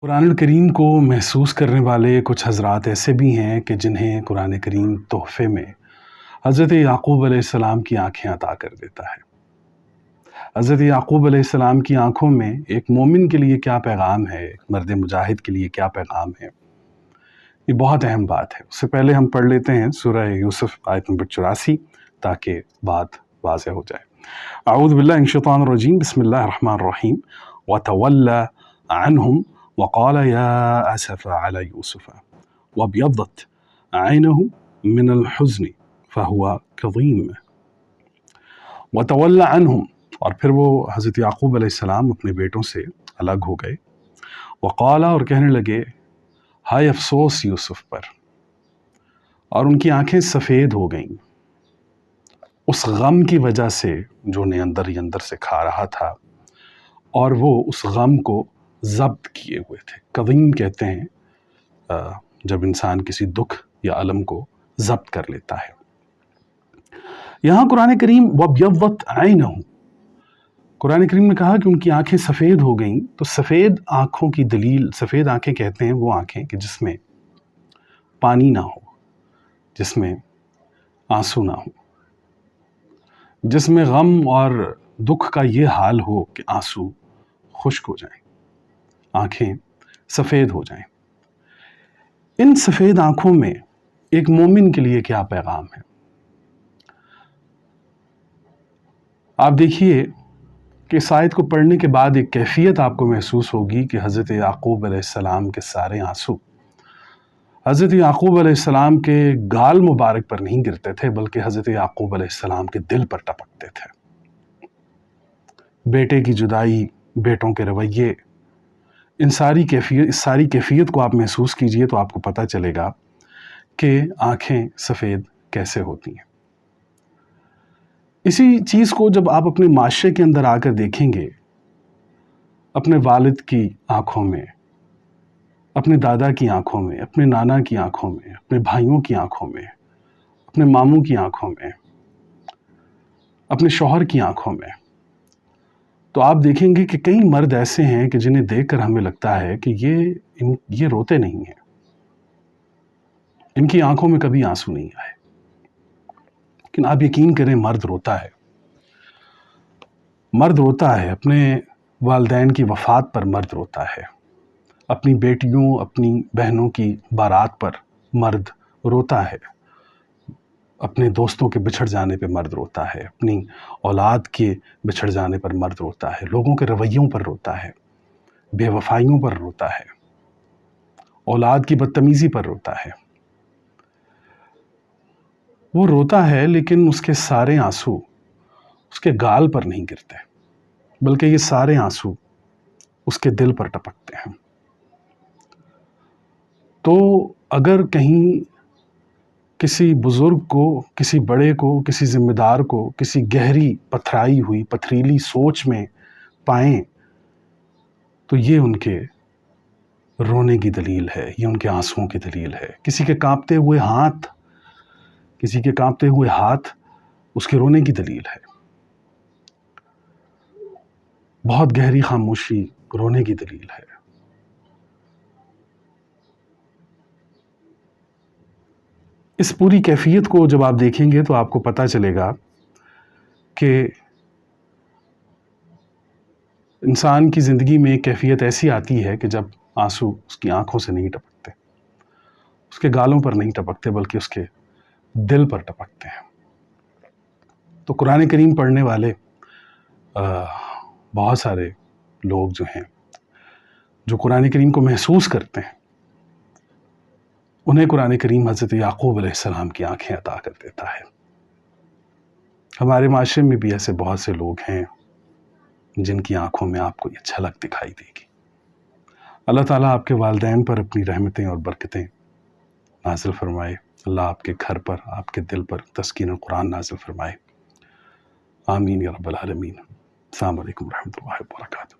قرآن کریم کو محسوس کرنے والے کچھ حضرات ایسے بھی ہیں کہ جنہیں قرآن کریم تحفے میں حضرت یعقوب علیہ السلام کی آنکھیں عطا کر دیتا ہے۔ حضرت یعقوب علیہ السلام کی آنکھوں میں ایک مومن کے لیے کیا پیغام ہے، ایک مرد مجاہد کے لیے کیا پیغام ہے، یہ بہت اہم بات ہے۔ اس سے پہلے ہم پڑھ لیتے ہیں سورہ یوسف آیت نمبر 84 تاکہ بات واضح ہو جائے۔ اعوذ باللہ من الشیطان الرجیم، بسم اللہ الرحمن الرحیم۔ وَتَوَلَّى عَنْهُمْ وَقَالَ يَا أَسَفَ عَلَى يُوسُفَ وَابْيَضَّتْ عَيْنُهُ مِنَ الْحُزْنِ فَهُوَ كَظِيمٌ۔ وَتَوَلَّى عَنْهُمْ، اور پھر وہ حضرت یعقوب علیہ السلام اپنے بیٹوں سے الگ ہو گئے۔ وقال، اور کہنے لگے، ہائے افسوس یوسف پر، اور ان کی آنکھیں سفید ہو گئیں اس غم کی وجہ سے جو انہیں اندر ہی اندر سے کھا رہا تھا، اور وہ اس غم کو ضبط کیے ہوئے تھے۔ قدیم کہتے ہیں جب انسان کسی دکھ یا الم کو ضبط کر لیتا ہے۔ یہاں قرآن کریم وَابْيَضَّتْ عَيْنُهُ، قرآن کریم نے کہا کہ ان کی آنکھیں سفید ہو گئیں، تو سفید آنکھوں کی دلیل، سفید آنکھیں کہتے ہیں وہ آنکھیں کہ جس میں پانی نہ ہو، جس میں آنسو نہ ہو، جس میں غم اور دکھ کا یہ حال ہو کہ آنسو خشک ہو جائیں، آنکھیں سفید ہو جائیں۔ ان سفید آنکھوں میں ایک مومن کے لیے کیا پیغام ہے؟ آپ دیکھیے کہ اس آیت کو پڑھنے کے بعد ایک کیفیت آپ کو محسوس ہوگی کہ حضرت یعقوب علیہ السلام کے سارے آنسو حضرت یعقوب علیہ السلام کے گال مبارک پر نہیں گرتے تھے، بلکہ حضرت یعقوب علیہ السلام کے دل پر ٹپکتے تھے۔ بیٹے کی جدائی، بیٹوں کے رویے، اس ساری کیفیت کو آپ محسوس کیجئے تو آپ کو پتہ چلے گا کہ آنکھیں سفید کیسے ہوتی ہیں۔ اسی چیز کو جب آپ اپنے معاشرے کے اندر آ کر دیکھیں گے، اپنے والد کی آنکھوں میں، اپنے دادا کی آنکھوں میں، اپنے نانا کی آنکھوں میں، اپنے بھائیوں کی آنکھوں میں، اپنے ماموں کی آنکھوں میں، اپنے شوہر کی آنکھوں میں، تو آپ دیکھیں گے کہ کئی مرد ایسے ہیں کہ جنہیں دیکھ کر ہمیں لگتا ہے کہ یہ روتے نہیں ہیں، ان کی آنکھوں میں کبھی آنسو نہیں آئے، لیکن آپ یقین کریں مرد روتا ہے۔ مرد روتا ہے، اپنے والدین کی وفات پر مرد روتا ہے، اپنی بیٹیوں، اپنی بہنوں کی بارات پر مرد روتا ہے، اپنے دوستوں کے بچھڑ جانے پہ مرد روتا ہے، اپنی اولاد کے بچھڑ جانے پر مرد روتا ہے، لوگوں کے رویوں پر روتا ہے، بے وفائیوں پر روتا ہے، اولاد کی بدتمیزی پر روتا ہے۔ وہ روتا ہے لیکن اس کے سارے آنسو اس کے گال پر نہیں گرتے، بلکہ یہ سارے آنسو اس کے دل پر ٹپکتے ہیں۔ تو اگر کہیں کسی بزرگ کو، کسی بڑے کو، کسی ذمہ دار کو کسی گہری پتھرائی ہوئی پتھریلی سوچ میں پائیں تو یہ ان کے رونے کی دلیل ہے، یہ ان کے آنسوؤں کی دلیل ہے۔ کسی کے کانپتے ہوئے ہاتھ اس کے رونے کی دلیل ہے۔ بہت گہری خاموشی رونے کی دلیل ہے۔ اس پوری کیفیت کو جب آپ دیکھیں گے تو آپ کو پتہ چلے گا کہ انسان کی زندگی میں ایک کیفیت ایسی آتی ہے کہ جب آنسو اس کی آنکھوں سے نہیں ٹپکتے، اس کے گالوں پر نہیں ٹپکتے، بلکہ اس کے دل پر ٹپکتے ہیں۔ تو قرآن کریم پڑھنے والے بہت سارے لوگ جو ہیں، جو قرآن کریم کو محسوس کرتے ہیں، انہیں قرآن کریم حضرت یعقوب علیہ السلام کی آنکھیں عطا کر دیتا ہے۔ ہمارے معاشرے میں بھی ایسے بہت سے لوگ ہیں جن کی آنکھوں میں آپ کو یہ جھلک دکھائی دے گی۔ اللہ تعالیٰ آپ کے والدین پر اپنی رحمتیں اور برکتیں نازل فرمائے۔ اللہ آپ کے گھر پر، آپ کے دل پر تسکین قرآن نازل فرمائے۔ آمین یا رب العالمین۔ السلام علیکم ورحمۃ اللہ وبرکاتہ۔